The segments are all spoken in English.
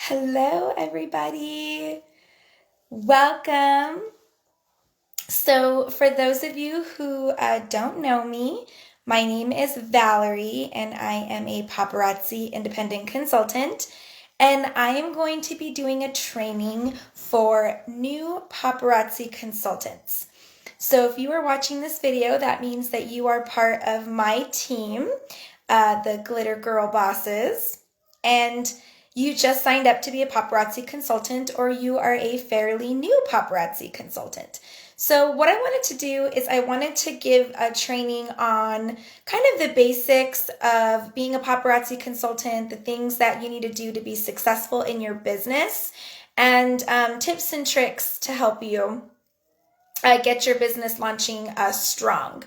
Hello, everybody. Welcome. So, for those of you who don't know me, my name is Valerie, and I am a paparazzi independent consultant. And I am going to be doing a training for new paparazzi consultants. So, if you are watching this video, that means that you are part of my team, the Glitter Girl Bosses. And you just signed up to be a paparazzi consultant, or you are a fairly new paparazzi consultant. So what I wanted to do is I wanted to give a training on kind of the basics of being a paparazzi consultant, the things that you need to do to be successful in your business, and tips and tricks to help you get your business launching strong.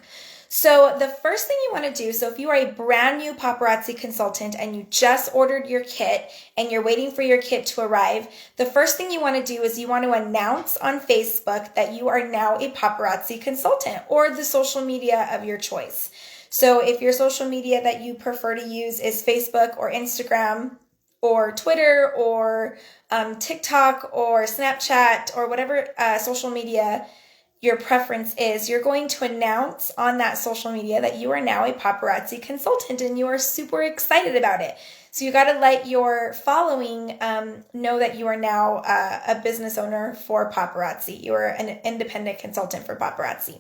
So the first thing you want to do, so if you are a brand new paparazzi consultant and you just ordered your kit and you're waiting for your kit to arrive, the first thing you want to do is you want to announce on Facebook that you are now a paparazzi consultant, or the social media of your choice. So if your social media that you prefer to use is Facebook or Instagram or Twitter or TikTok or Snapchat or whatever social media your preference is, you're going to announce on that social media that you are now a paparazzi consultant and you are super excited about it. So you got to let your following know that you are now a business owner for paparazzi. You are an independent consultant for paparazzi.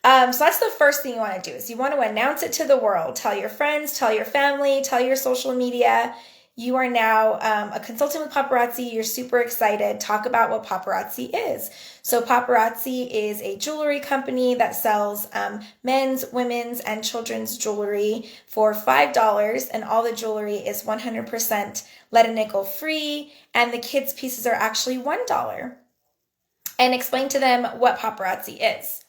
So that's the first thing you want to do, is you want to announce it to the world. Tell your friends, tell your family, tell your social media. You are now a consultant with paparazzi. You're super excited. Talk about what paparazzi is. So paparazzi is a jewelry company that sells men's, women's, and children's jewelry for $5, and all the jewelry is 100% lead and nickel free, and the kids' pieces are actually $1. And explain to them what paparazzi is.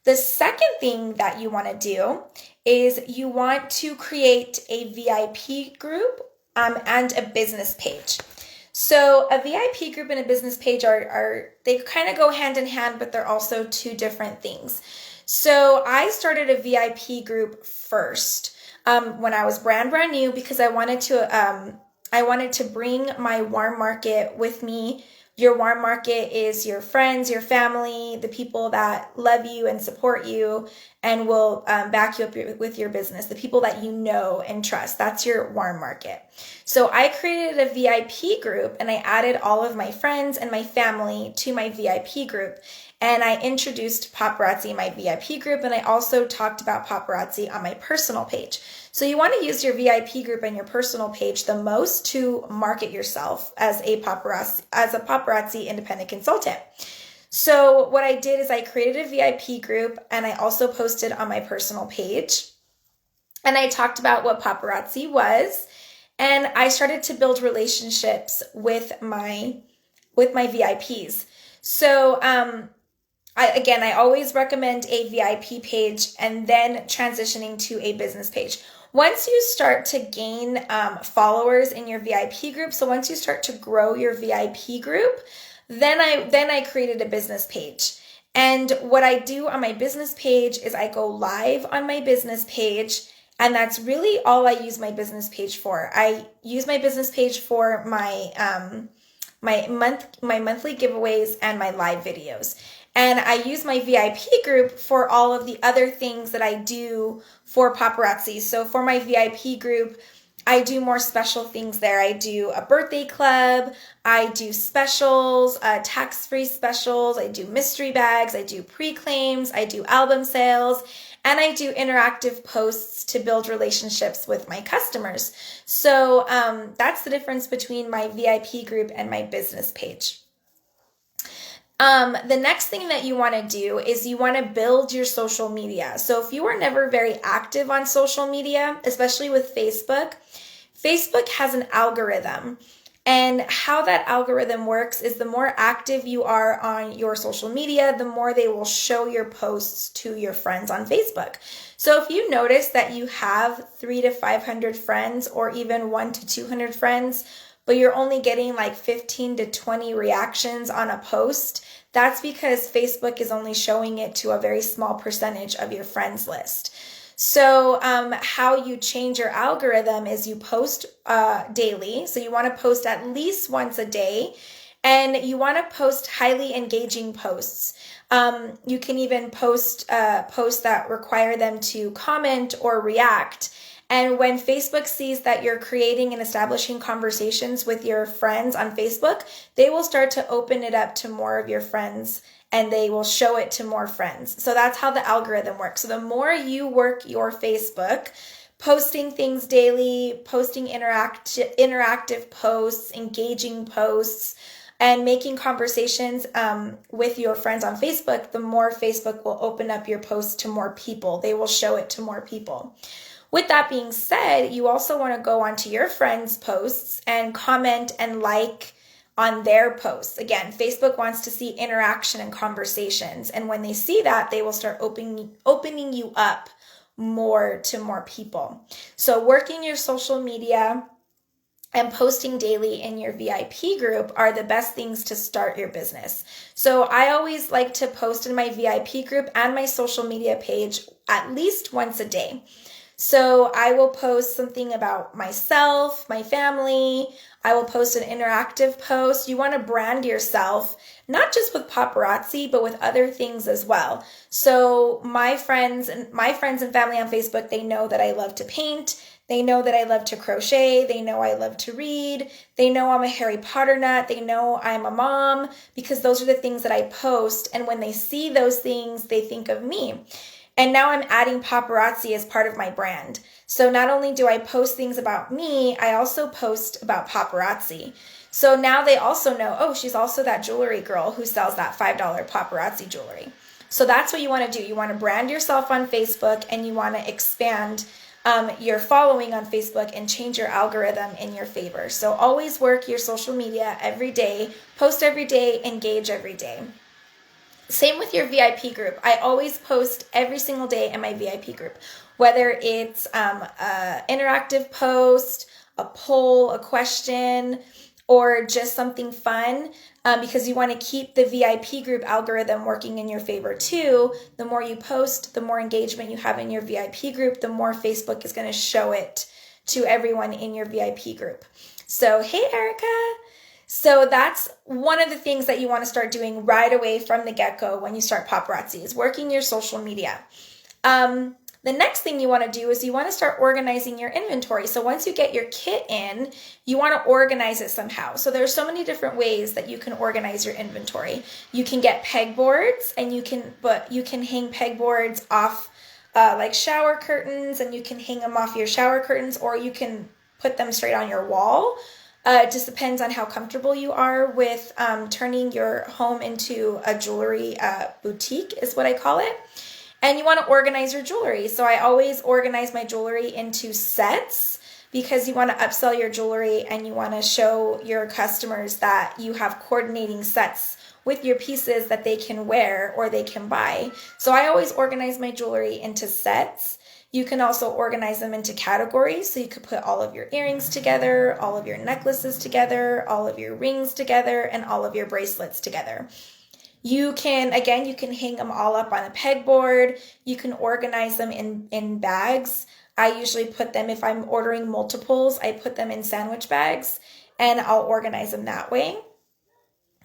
The second thing that you want to do is you want to create a VIP group and a business page. So a VIP group and a business page they kind of go hand in hand, but they're also two different things. So I started a VIP group first when I was brand new, because I wanted to bring my warm market with me. Your warm market is your friends, your family, the people that love you and support you and will back you up with your business, the people that you know and trust. That's your warm market. So I created a VIP group and I added all of my friends and my family to my VIP group. And I introduced paparazzi in my VIP group, and I also talked about paparazzi on my personal page. So you want to use your VIP group and your personal page the most to market yourself as a paparazzi independent consultant. So what I did is I created a VIP group and I also posted on my personal page. And I talked about what paparazzi was, and I started to build relationships with my VIPs. So I always recommend a VIP page and then transitioning to a business page. Once you start to gain followers in your VIP group, so once you start to grow your VIP group, then I created a business page. And what I do on my business page is I go live on my business page, and that's really all I use my business page for. I use my business page for my monthly giveaways and my live videos. And I use my VIP group for all of the other things that I do for paparazzi. So for my VIP group, I do more special things there. I do a birthday club, I do specials, tax-free specials, I do mystery bags, I do pre-claims, I do album sales, and I do interactive posts to build relationships with my customers. So that's the difference between my VIP group and my business page. The next thing that you want to do is you want to build your social media. So if you are never very active on social media, especially with Facebook, Facebook has an algorithm. And how that algorithm works is the more active you are on your social media, the more they will show your posts to your friends on Facebook. So if you notice that you have 300 to 500 friends, or even 100 to 200 friends, but you're only getting like 15 to 20 reactions on a post, that's because Facebook is only showing it to a very small percentage of your friends list. So how you change your algorithm is you post daily. So you want to post at least once a day, and you want to post highly engaging posts. You can even post posts that require them to comment or react. And when Facebook sees that you're creating and establishing conversations with your friends on Facebook, they will start to open it up to more of your friends, and they will show it to more friends. So that's how the algorithm works. So the more you work your Facebook, posting things daily, posting interactive posts, engaging posts, and making conversations with your friends on Facebook, the more Facebook will open up your post to more people. They will show it to more people. With that being said, you also want to go onto your friends' posts and comment and like on their posts. Again, Facebook wants to see interaction and conversations. And when they see that, they will start opening you up more to more people. So working your social media and posting daily in your VIP group are the best things to start your business. So I always like to post in my VIP group and my social media page at least once a day. So I will post something about myself, my family. I will post an interactive post. You want to brand yourself, not just with paparazzi, but with other things as well. So my friends and family on Facebook, they know that I love to paint. They know that I love to crochet. They know I love to read. They know I'm a Harry Potter nut. They know I'm a mom, because those are the things that I post. And when they see those things, they think of me. And now I'm adding paparazzi as part of my brand. So not only do I post things about me, I also post about paparazzi. So now they also know, oh, she's also that jewelry girl who sells that $5 paparazzi jewelry. So that's what you want to do. You want to brand yourself on Facebook, and you want to expand your following on Facebook and change your algorithm in your favor. So always work your social media every day, post every day, engage every day. Same with your VIP group. I always post every single day in my VIP group, whether it's an interactive post, a poll, a question, or just something fun, because you want to keep the VIP group algorithm working in your favor too. The more you post, the more engagement you have in your VIP group, the more Facebook is going to show it to everyone in your VIP group. So, hey, Erica. So that's one of the things that you want to start doing right away from the get-go when you start paparazzi, is working your social media. The next thing you want to do is you want to start organizing your inventory. So once you get your kit in, you want to organize it somehow. So there's so many different ways that you can organize your inventory. You can get pegboards, and you can hang pegboards off like shower curtains, and you can hang them off your shower curtains, or you can put them straight on your wall. It just depends on how comfortable you are with turning your home into a jewelry boutique, is what I call it. And you want to organize your jewelry. So I always organize my jewelry into sets, because you want to upsell your jewelry, and you want to show your customers that you have coordinating sets with your pieces that they can wear or they can buy. So I always organize my jewelry into sets. You can also organize them into categories. So you could put all of your earrings together, all of your necklaces together, all of your rings together, and all of your bracelets together. You can hang them all up on a pegboard. You can organize them in bags. I usually put them, if I'm ordering multiples, I put them in sandwich bags, and I'll organize them that way.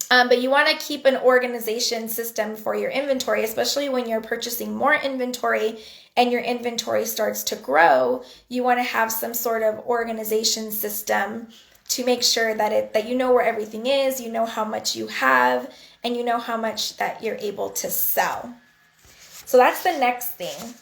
But you want to keep an organization system for your inventory, especially when you're purchasing more inventory and your inventory starts to grow. You want to have some sort of organization system to make sure that you know where everything is, you know how much you have, and you know how much that you're able to sell. So that's the next thing.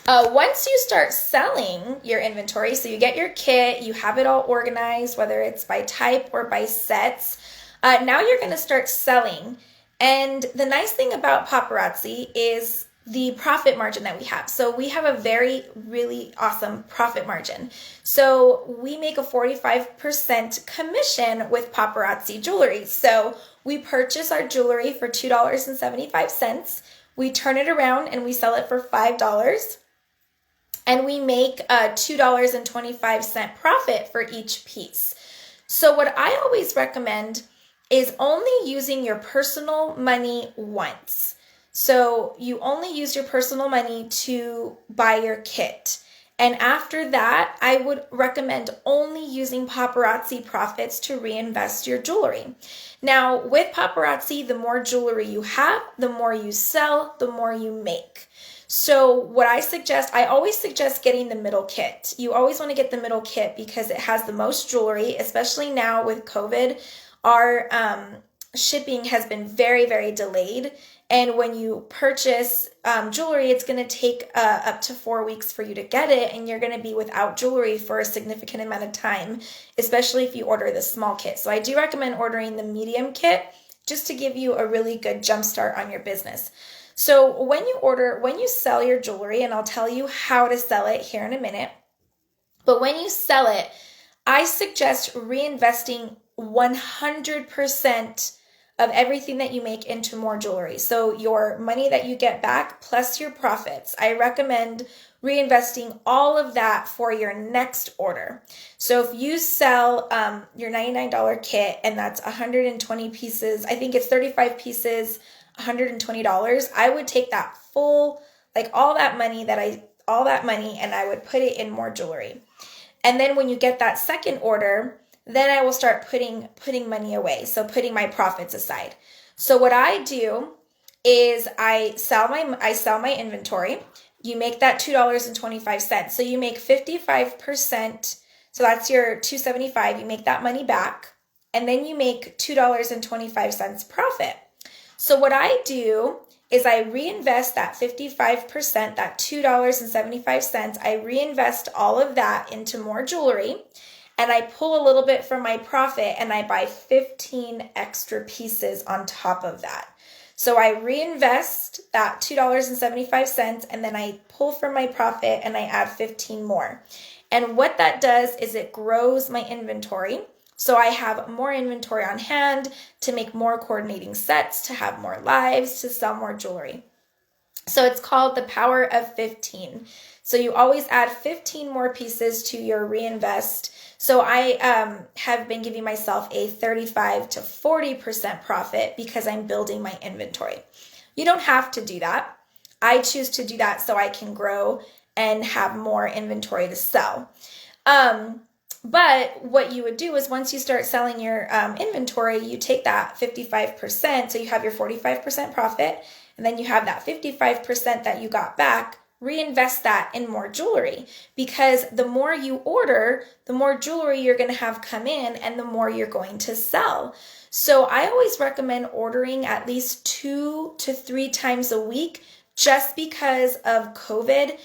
Once you start selling your inventory, so you get your kit, you have it all organized, whether it's by type or by sets, now you're going to start selling. And the nice thing about paparazzi is the profit margin that we have. So we have a really awesome profit margin. So we make a 45% commission with paparazzi jewelry. So we purchase our jewelry for $2.75. We turn it around and we sell it for $5. And we make a $2.25 profit for each piece. So what I always recommend is only using your personal money once. So you only use your personal money to buy your kit. And after that, I would recommend only using paparazzi profits to reinvest your jewelry. Now, with paparazzi, the more jewelry you have, the more you sell, the more you make. So what I always suggest getting the middle kit. You always want to get the middle kit because it has the most jewelry, especially now with COVID. Our shipping has been very, very delayed. And when you purchase jewelry, it's going to take up to 4 weeks for you to get it. And you're going to be without jewelry for a significant amount of time, especially if you order the small kit. So I do recommend ordering the medium kit just to give you a really good jump start on your business. So when you sell your jewelry, and I'll tell you how to sell it here in a minute, but when you sell it, I suggest reinvesting 100% of everything that you make into more jewelry. So your money that you get back plus your profits, I recommend reinvesting all of that for your next order. So if you sell your $99 kit and that's 120 pieces, I think it's 35 pieces, $120, I would take that full, like all that money and I would put it in more jewelry. And then when you get that second order, then I will start putting money away. So putting my profits aside. So what I do is I sell my inventory. You make that $2.25. So you make 55%. So that's your $2.75. You make that money back. And then you make $2.25 profit. So what I do is I reinvest that 55%, that $2.75. I reinvest all of that into more jewelry, and I pull a little bit from my profit and I buy 15 extra pieces on top of that. So I reinvest that $2.75 and then I pull from my profit and I add 15 more. And what that does is it grows my inventory. So I have more inventory on hand to make more coordinating sets, to have more lives, to sell more jewelry. So it's called the power of 15. So you always add 15 more pieces to your reinvest. So I have been giving myself a 35 to 40% profit because I'm building my inventory. You don't have to do that. I choose to do that so I can grow and have more inventory to sell. But what you would do is once you start selling your inventory, you take that 55%. So you have your 45% profit, and then you have that 55% that you got back. Reinvest that in more jewelry, because the more you order, the more jewelry you're going to have come in and the more you're going to sell. So I always recommend ordering at least 2 to 3 times a week just because of COVID.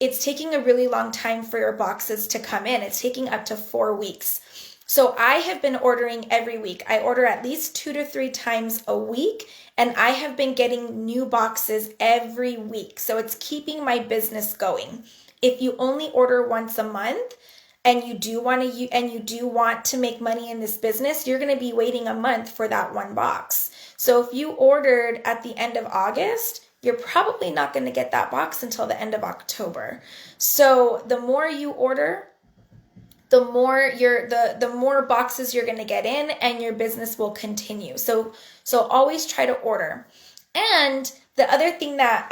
It's taking a really long time for your boxes to come in. It's taking up to 4 weeks. So I have been ordering every week. I order at least 2 to 3 times a week, and I have been getting new boxes every week. So it's keeping my business going. If you only order once a month and you do want to make money in this business, you're going to be waiting a month for that one box. So if you ordered at the end of August, you're probably not going to get that box until the end of October. So the more you order, the more boxes you're going to get in, and your business will continue. So always try to order. And the other thing that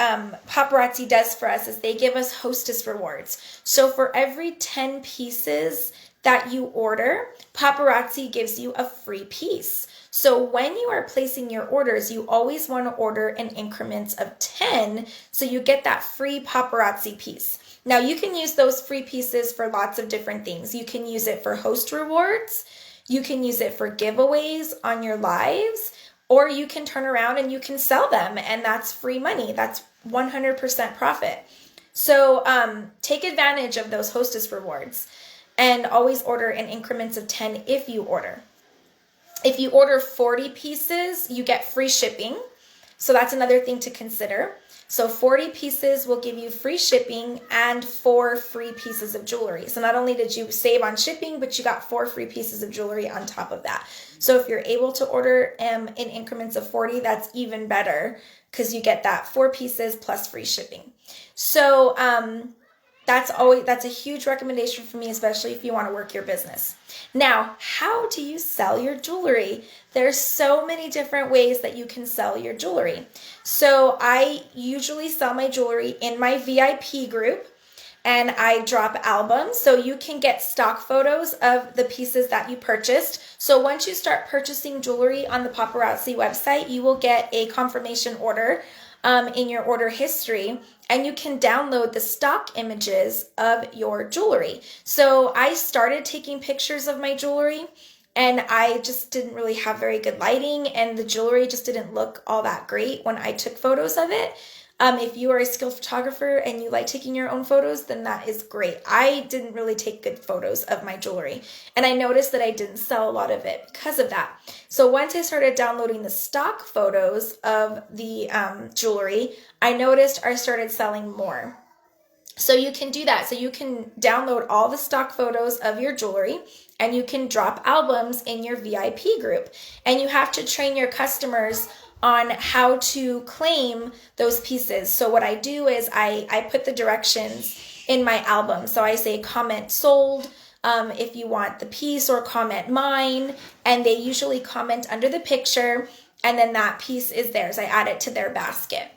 Paparazzi does for us is they give us hostess rewards. So for every 10 pieces that you order, Paparazzi gives you a free piece. So when you are placing your orders, you always want to order in increments of 10, so you get that free Paparazzi piece. Now you can use those free pieces for lots of different things. You can use it for host rewards, you can use it for giveaways on your lives, or you can turn around and you can sell them, and that's free money. That's 100% profit. So take advantage of those hostess rewards, and always order in increments of 10 if you order. If you order 40 pieces, you get free shipping. So that's another thing to consider. So 40 pieces will give you free shipping and 4 free pieces of jewelry. So not only did you save on shipping, but you got 4 free pieces of jewelry on top of that. So if you're able to order in increments of 40, that's even better, because you get that 4 pieces plus free shipping. So that's a huge recommendation for me, especially if you want to work your business. Now, how do you sell your jewelry? There's so many different ways that you can sell your jewelry. So I usually sell my jewelry in my VIP group, and I drop albums, so you can get stock photos of the pieces that you purchased. So once you start purchasing jewelry on the Paparazzi website, you will get a confirmation order in your order history, and you can download the stock images of your jewelry. So I started taking pictures of my jewelry, and I just didn't really have very good lighting, and the jewelry just didn't look all that great when I took photos of it. If you are a skilled photographer and you like taking your own photos, then that is great. I didn't really take good photos of my jewelry, and I noticed that I didn't sell a lot of it because of that. So once I started downloading the stock photos of the jewelry, I noticed I started selling more. So you can do that. So you can download all the stock photos of your jewelry, and you can drop albums in your VIP group. And you have to train your customers on how to claim those pieces. So what I do is I put the directions in my album. So I say comment sold if you want the piece, or comment mine, and they usually comment under the picture, and then that piece is theirs. I add it to their basket.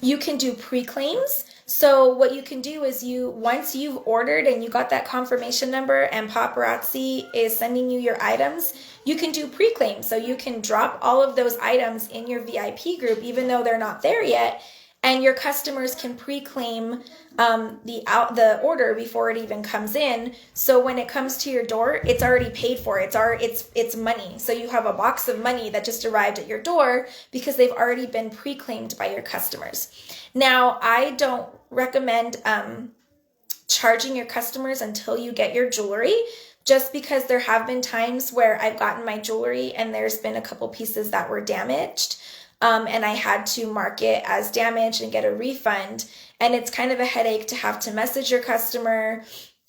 You can do pre-claims. So what you can do is once you've ordered and you got that confirmation number and Paparazzi is sending you your items, you can do pre-claims. So you can drop all of those items in your VIP group, even though they're not there yet, and your customers can pre-claim the order before it even comes in. So when it comes to your door, it's already paid for. It's money. So you have a box of money that just arrived at your door because they've already been pre-claimed by your customers. Now, I don't recommend charging your customers until you get your jewelry, just because there have been times where I've gotten my jewelry and there's been a couple pieces that were damaged. And I had to mark it as damaged and get a refund. And it's kind of a headache to have to message your customer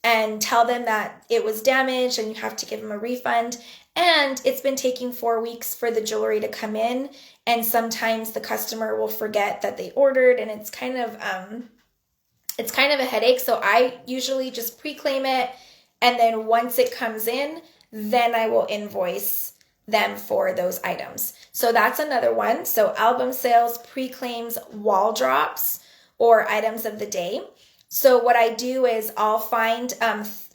and tell them that it was damaged and you have to give them a refund. And it's been taking 4 weeks for the jewelry to come in. And sometimes the customer will forget that they ordered, and it's kind of a headache. So I usually just pre-claim it. And then once it comes in, then I will invoice them for those items. So that's another one. So album sales, pre-claims, wall drops, or items of the day. So what I do is I'll find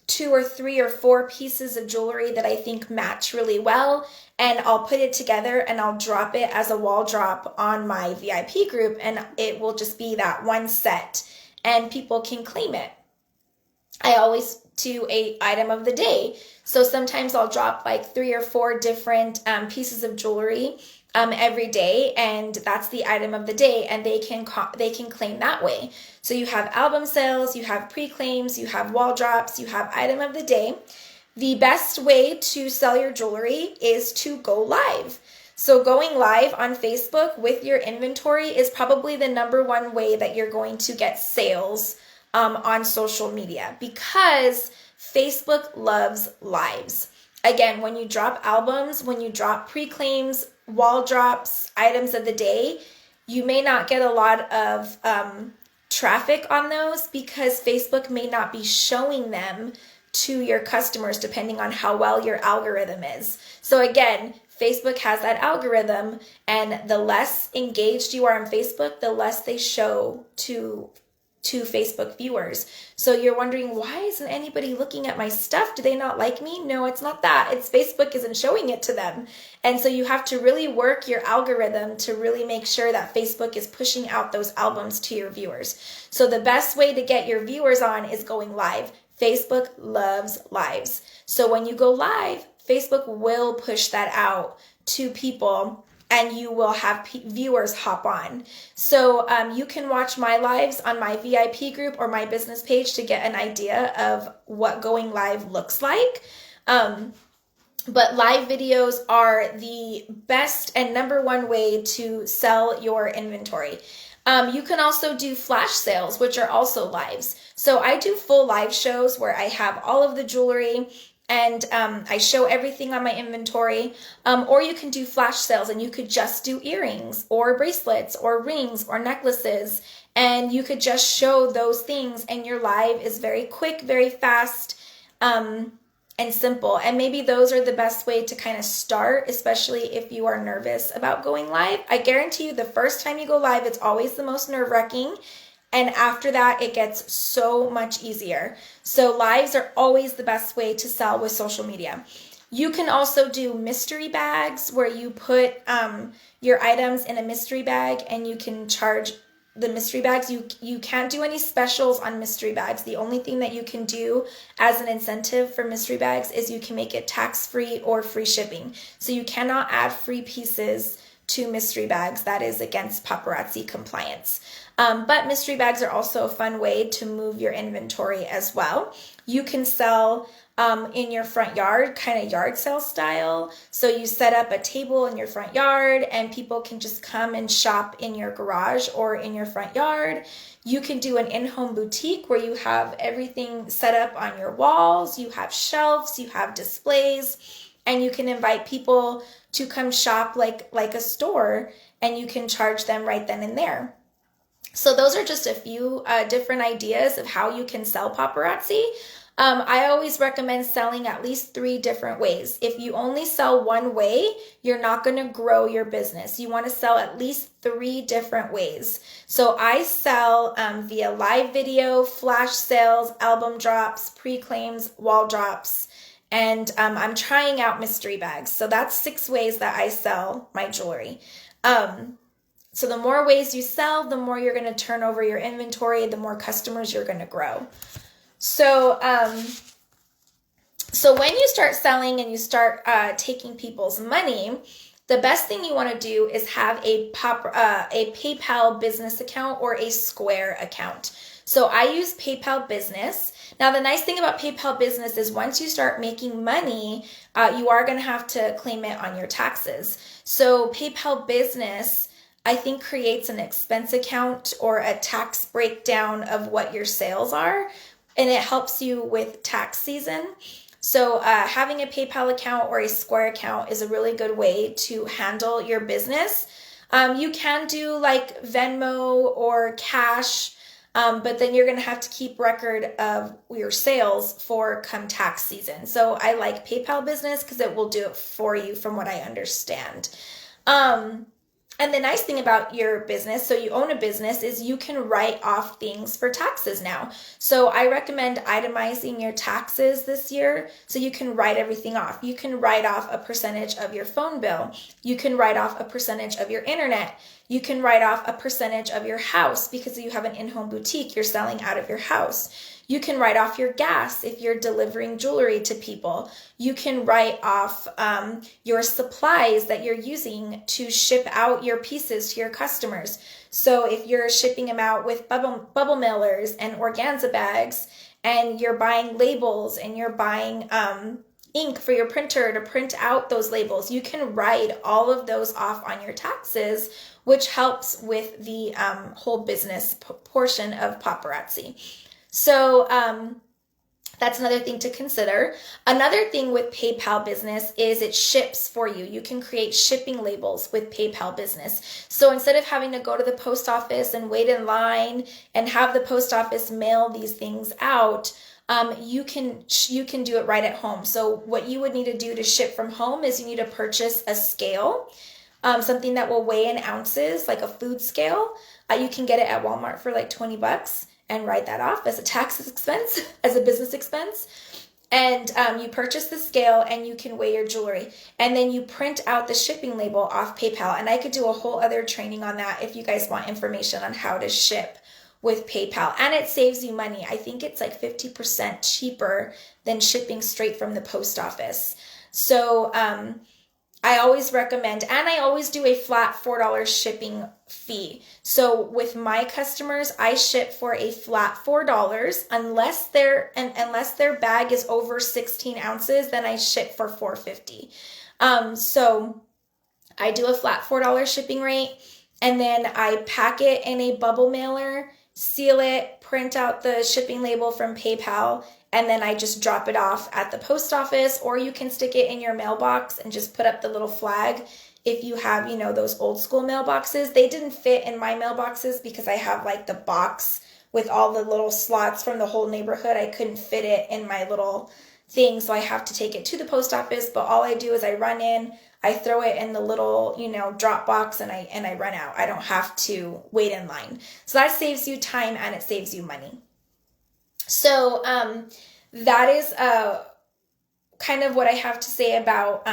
2 or 3 or 4 pieces of jewelry that I think match really well, and I'll put it together and I'll drop it as a wall drop on my VIP group, and it will just be that one set and people can claim it. I always do a item of the day. So sometimes I'll drop like 3 or 4 different pieces of jewelry every day, and that's the item of the day, and they can claim that way. So you have album sales, you have pre-claims, you have wall drops, you have item of the day. The best way to sell your jewelry is to go live. So going live on Facebook with your inventory is probably the #1 way that you're going to get sales on social media, because Facebook loves lives. Again, when you drop albums, when you drop pre-claims, wall drops, items of the day, you may not get a lot of traffic on those because Facebook may not be showing them to your customers depending on how well your algorithm is. So again, Facebook has that algorithm, and the less engaged you are on Facebook, the less they show to Facebook viewers. So you're wondering, why isn't anybody looking at my stuff? Do they not like me? No, it's not that. It's Facebook isn't showing it to them. And so you have to really work your algorithm to really make sure that Facebook is pushing out those albums to your viewers. So the best way to get your viewers on is going live. Facebook loves lives. So when you go live, Facebook will push that out to people, and you will have viewers hop on. So you can watch my lives on my VIP group or my business page to get an idea of what going live looks like. But live videos are the best and #1 way to sell your inventory. You can also do flash sales, which are also lives. So I do full live shows where I have all of the jewelry and I show everything on my inventory. Or you can do flash sales, and you could just do earrings or bracelets or rings or necklaces, and you could just show those things, and your live is very quick, very fast, and simple. And maybe those are the best way to kind of start, especially if you are nervous about going live. I guarantee you the first time you go live, it's always the most nerve-wracking. And after that, it gets so much easier. So lives are always the best way to sell with social media. You can also do mystery bags where you put your items in a mystery bag, and you can charge the mystery bags. You can't do any specials on mystery bags. The only thing that you can do as an incentive for mystery bags is you can make it tax-free or free shipping. So you cannot add free pieces to mystery bags. That is against paparazzi compliance. But mystery bags are also a fun way to move your inventory as well. You can sell in your front yard, kind of yard sale style. So you set up a table in your front yard, and people can just come and shop in your garage or in your front yard. You can do an in-home boutique where you have everything set up on your walls. You have shelves, you have displays, and you can invite people to come shop like a store, and you can charge them right then and there. So those are just a few different ideas of how you can sell paparazzi. I always recommend selling at least 3 different ways. If you only sell one way, you're not going to grow your business. You want to sell at least 3 different ways. So I sell via live video, flash sales, album drops, pre-claims, wall drops, and I'm trying out mystery bags. So that's 6 ways that I sell my jewelry. So the more ways you sell, the more you're going to turn over your inventory, the more customers you're going to grow. So, so when you start selling and you start taking people's money, the best thing you want to do is have a PayPal business account or a Square account. So I use PayPal Business. Now, the nice thing about PayPal Business is once you start making money, you are going to have to claim it on your taxes. So PayPal Business, I think, creates an expense account or a tax breakdown of what your sales are, and it helps you with tax season. So having a PayPal account or a Square account is a really good way to handle your business. You can do like Venmo or cash, but then you're going to have to keep record of your sales for come tax season. So I like PayPal Business because it will do it for you from what I understand. And the nice thing about your business, so you own a business, is you can write off things for taxes now. So I recommend itemizing your taxes this year so you can write everything off. You can write off a percentage of your phone bill. You can write off a percentage of your internet. You can write off a percentage of your house because you have an in-home boutique. You're selling out of your house. You can write off your gas if you're delivering jewelry to people. You can write off your supplies that you're using to ship out your pieces to your customers. So if you're shipping them out with bubble mailers and organza bags, and you're buying labels and you're buying ink for your printer to print out those labels, you can write all of those off on your taxes, which helps with the whole business portion of paparazzi. So that's another thing to consider. Another thing with PayPal Business is it ships for you. You can create shipping labels with PayPal Business. So instead of having to go to the post office and wait in line and have the post office mail these things out, you can do it right at home. So what you would need to do to ship from home is you need to purchase a scale, something that will weigh in ounces, like a food scale. You can get it at Walmart for like $20. And write that off as a tax expense, as a business expense. And you purchase the scale and you can weigh your jewelry. And then you print out the shipping label off PayPal. And I could do a whole other training on that if you guys want information on how to ship with PayPal. And it saves you money. I think it's like 50% cheaper than shipping straight from the post office. So I always recommend, and I always do a flat $4 shipping fee. So with my customers, I ship for a flat $4 unless their bag is over 16 ounces, then I ship for $4.50. So I do a flat $4 shipping rate, and then I pack it in a bubble mailer seal it, print out the shipping label from PayPal, and then I just drop it off at the post office, or you can stick it in your mailbox and just put up the little flag if you have, those old school mailboxes. They didn't fit in my mailboxes because I have like the box with all the little slots from the whole neighborhood. I couldn't fit it in my little thing, so I have to take it to the post office. But all I do is I run in, I throw it in the little, drop box, and I run out. I don't have to wait in line. So that saves you time and it saves you money. So that is kind of what I have to say about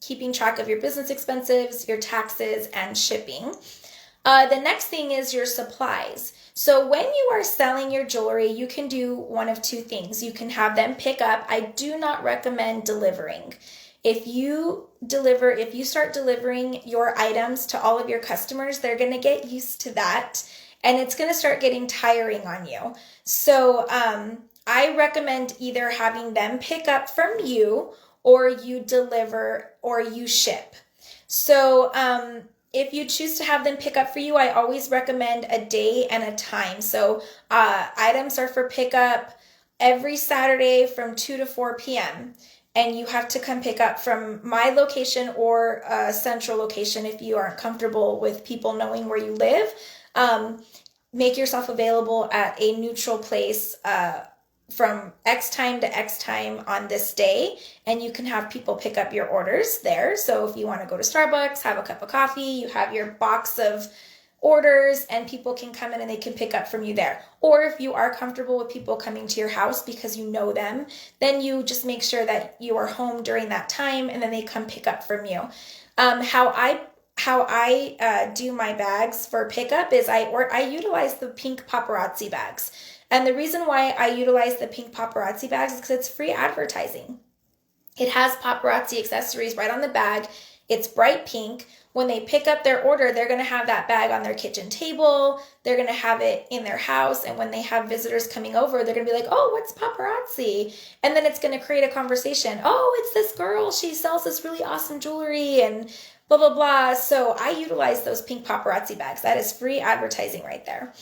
keeping track of your business expenses, your taxes, and shipping. The next thing is your supplies. So when you are selling your jewelry, you can do one of two things. You can have them pick up. I do not recommend delivering. If you start delivering your items to all of your customers, they're going to get used to that, and it's going to start getting tiring on you. So I recommend either having them pick up from you, or you deliver, or you ship. So if you choose to have them pick up for you, I always recommend a day and a time. So items are for pickup every Saturday from 2 to 4 p.m. And you have to come pick up from my location or a central location if you aren't comfortable with people knowing where you live. Make yourself available at a neutral place from X time to X time on this day, and you can have people pick up your orders there. So if you want to go to Starbucks, have a cup of coffee, you have your box of orders, and people can come in and they can pick up from you there. Or if you are comfortable with people coming to your house because you know them, then you just make sure that you are home during that time, and then they come pick up from you. How I do my bags for pickup is I utilize the pink paparazzi bags. And the reason why I utilize the pink paparazzi bags is because it's free advertising. It has paparazzi accessories right on the bag. It's bright pink. When they pick up their order, they're going to have that bag on their kitchen table. They're going to have it in their house. And when they have visitors coming over, they're going to be like, oh, what's paparazzi? And then it's going to create a conversation. Oh, it's this girl. She sells this really awesome jewelry and blah, blah, blah. So I utilize those pink paparazzi bags. That is free advertising right there.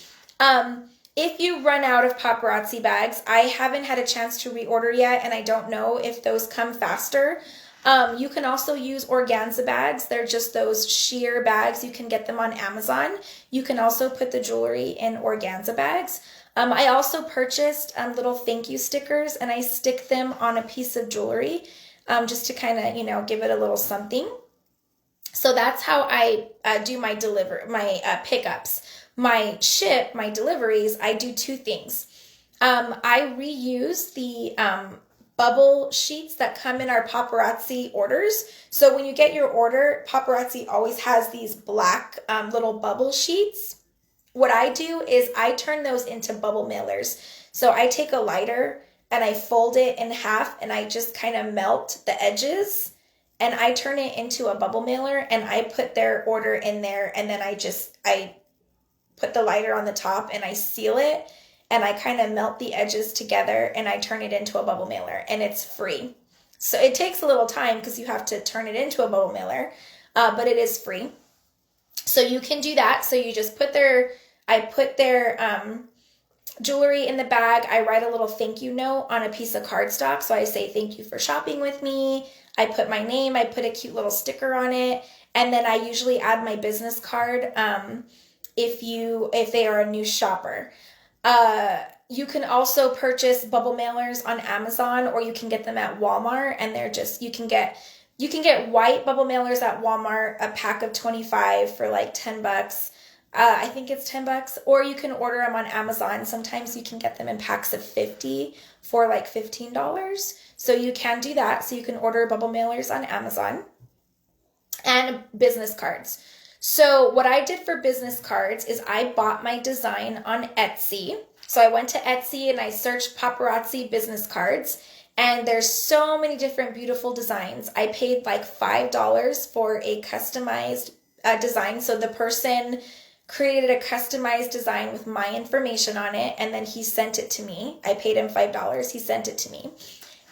If you run out of paparazzi bags, I haven't had a chance to reorder yet, and I don't know if those come faster. You can also use organza bags. They're just those sheer bags. You can get them on Amazon. You can also put the jewelry in organza bags. I also purchased little thank you stickers, and I stick them on a piece of jewelry just to kind of, give it a little something. So that's how I do my pickups. My deliveries, I do two things. I reuse the bubble sheets that come in our paparazzi orders. So when you get your order, paparazzi always has these black little bubble sheets. What I do is I turn those into bubble mailers. So I take a lighter and I fold it in half, and I just kind of melt the edges, and I turn it into a bubble mailer, and I put their order in there, and then I put the lighter on the top and I seal it, and I kind of melt the edges together, and I turn it into a bubble mailer, and it's free. So it takes a little time because you have to turn it into a bubble mailer, but it is free. So you can do that. So you just put their jewelry in the bag. I write a little thank you note on a piece of cardstock. So I say, thank you for shopping with me. I put my name, I put a cute little sticker on it, and then I usually add my business card if they are a new shopper. You can also purchase bubble mailers on Amazon, or you can get them at Walmart, and you can get white bubble mailers at Walmart, a pack of 25 for like $10. I think it's $10, or you can order them on Amazon. Sometimes you can get them in packs of 50 for like $15. So you can do that. So you can order bubble mailers on Amazon. And business cards. So what I did for business cards is I bought my design on Etsy. So I went to Etsy and I searched paparazzi business cards, and there's so many different beautiful designs. I paid like $5 for a customized design. So the person created a customized design with my information on it, and then he sent it to me. I paid him $5. He sent it to me.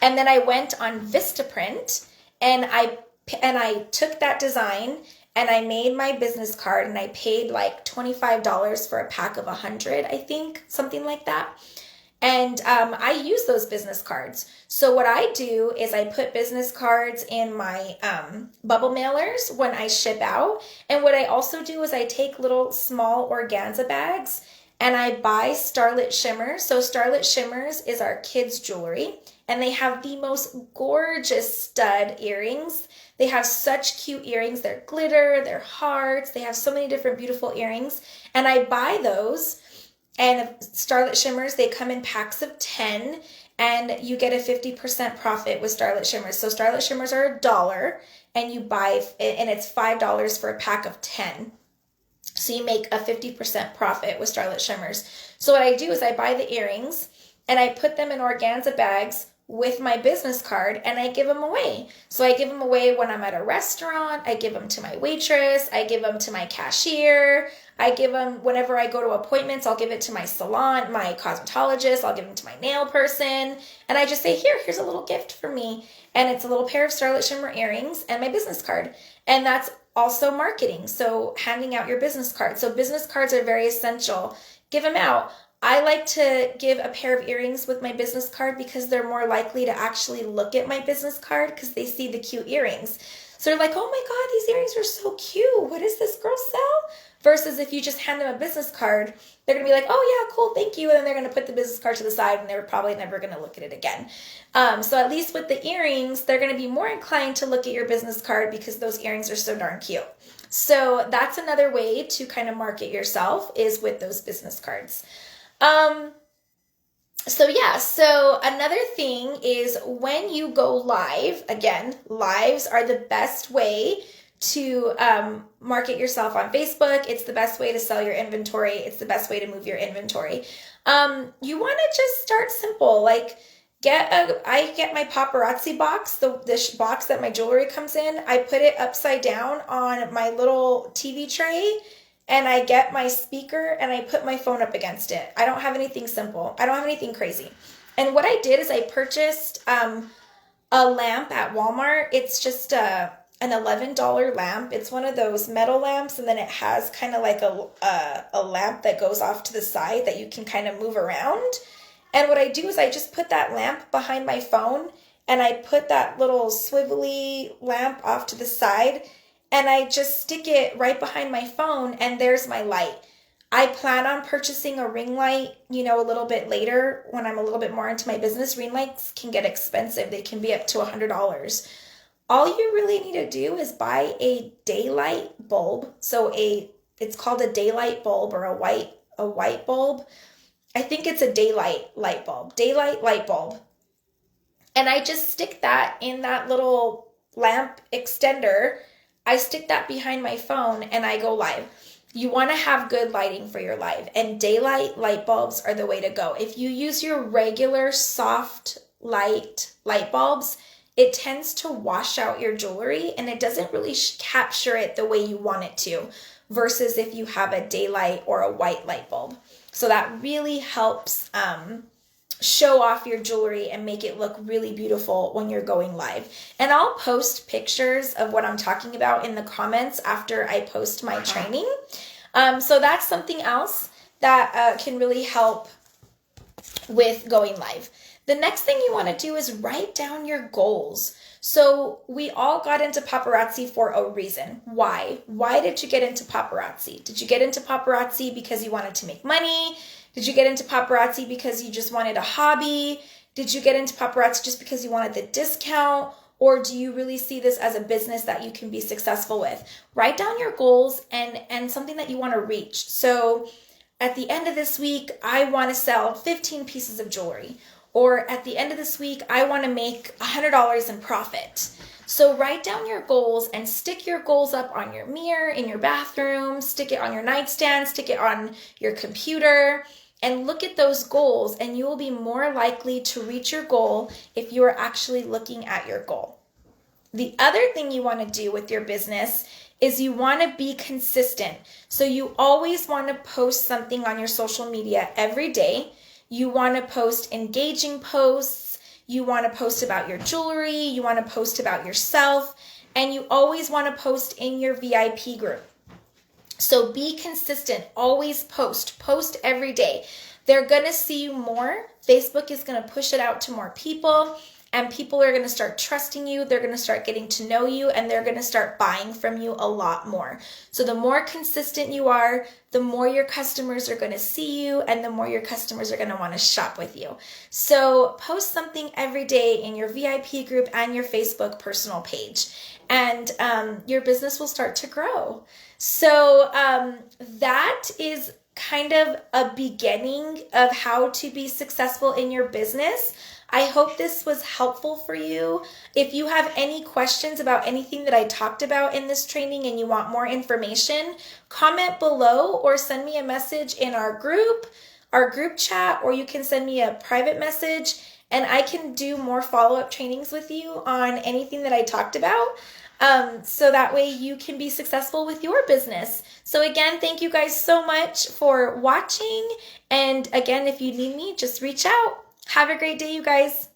And then I went on Vistaprint, and I took that design and I made my business card, and I paid like $25 for a pack of 100, I think, something like that. And I use those business cards. So what I do is I put business cards in my bubble mailers when I ship out. And what I also do is I take little small organza bags and I buy Starlit Shimmers. So Starlit Shimmers is our kids' jewelry. And they have the most gorgeous stud earrings. They have such cute earrings. They're glitter, they're hearts. They have so many different beautiful earrings. And I buy those. And Starlit Shimmers, they come in packs of 10, and you get a 50% profit with Starlit Shimmers. So Starlit Shimmers are $1, and you buy, and it's $5 for a pack of 10. So you make a 50% profit with Starlit Shimmers. So what I do is I buy the earrings, and I put them in organza bags with my business card, and I give them away. So I give them away when I'm at a restaurant. I give them to my waitress. I give them to my cashier. I give them whenever I go to appointments. I'll give it to my salon, my cosmetologist. I'll give them to my nail person. And I just say, here's a little gift for me. And it's a little pair of Starlit Shimmer earrings and my business card. And that's also marketing. So handing out your business card. So business cards are very essential. Give them out. I like to give a pair of earrings with my business card because they're more likely to actually look at my business card because they see the cute earrings. So they're like, oh my God, these earrings are so cute. What does this girl sell? Versus if you just hand them a business card, they're going to be like, oh yeah, cool, thank you. And then they're going to put the business card to the side and they're probably never going to look at it again. So at least with the earrings, they're going to be more inclined to look at your business card because those earrings are so darn cute. So that's another way to kind of market yourself is with those business cards. So another thing is when you go live, again, lives are the best way to market yourself on Facebook. It's the best way to sell your inventory. It's the best way to move your inventory. You want to just start simple, like I get my paparazzi box, this box that my jewelry comes in. I put it upside down on my little TV tray, and I get my speaker and I put my phone up against it. I don't have anything simple. I don't have anything crazy. And what I did is I purchased a lamp at Walmart. It's just an $11 lamp. It's one of those metal lamps, and then it has kind of like a lamp that goes off to the side that you can kind of move around. And what I do is I just put that lamp behind my phone, and I put that little swivelly lamp off to the side, and I just stick it right behind my phone, and there's my light. I plan on purchasing a ring light, a little bit later when I'm a little bit more into my business. Ring lights can get expensive. They can be up to $100. All you really need to do is buy a daylight bulb. So it's called a daylight bulb or a white bulb. I think it's a daylight light bulb. And I just stick that in that little lamp extender. I stick that behind my phone and I go live. You want to have good lighting for your live, and daylight light bulbs are the way to go. If you use your regular soft light bulbs, it tends to wash out your jewelry and it doesn't really capture it the way you want it to, versus if you have a daylight or a white light bulb. So that really helps show off your jewelry and make it look really beautiful when you're going live. And I'll post pictures of what I'm talking about in the comments after I post my training. So that's something else that can really help with going live. The next thing you want to do is write down your goals. So we all got into paparazzi for a reason. Why? Why did you get into paparazzi? Did you get into paparazzi because you wanted to make money? Did you get into paparazzi because you just wanted a hobby? Did you get into paparazzi just because you wanted the discount? Or do you really see this as a business that you can be successful with? Write down your goals and something that you want to reach. So at the end of this week, I want to sell 15 pieces of jewelry. Or at the end of this week, I want to make $100 in profit. So write down your goals and stick your goals up on your mirror, in your bathroom, stick it on your nightstand, stick it on your computer, and look at those goals, and you will be more likely to reach your goal if you are actually looking at your goal. The other thing you want to do with your business is you want to be consistent. So you always want to post something on your social media every day. You want to post engaging posts. You want to post about your jewelry. You want to post about yourself. and you always want to post in your VIP group. So be consistent, always post every day. They're going to see you more. Facebook is going to push it out to more people, and people are going to start trusting you. They're going to start getting to know you, and they're going to start buying from you a lot more. So the more consistent you are, the more your customers are going to see you, and the more your customers are going to want to shop with you. So post something every day in your VIP group and your Facebook personal page, and your business will start to grow. So that is kind of a beginning of how to be successful in your business. I hope this was helpful for you. If you have any questions about anything that I talked about in this training and you want more information, comment below or send me a message in our group chat, or you can send me a private message and I can do more follow-up trainings with you on anything that I talked about. So that way you can be successful with your business. So again, thank you guys so much for watching. And again, if you need me, just reach out. Have a great day, you guys.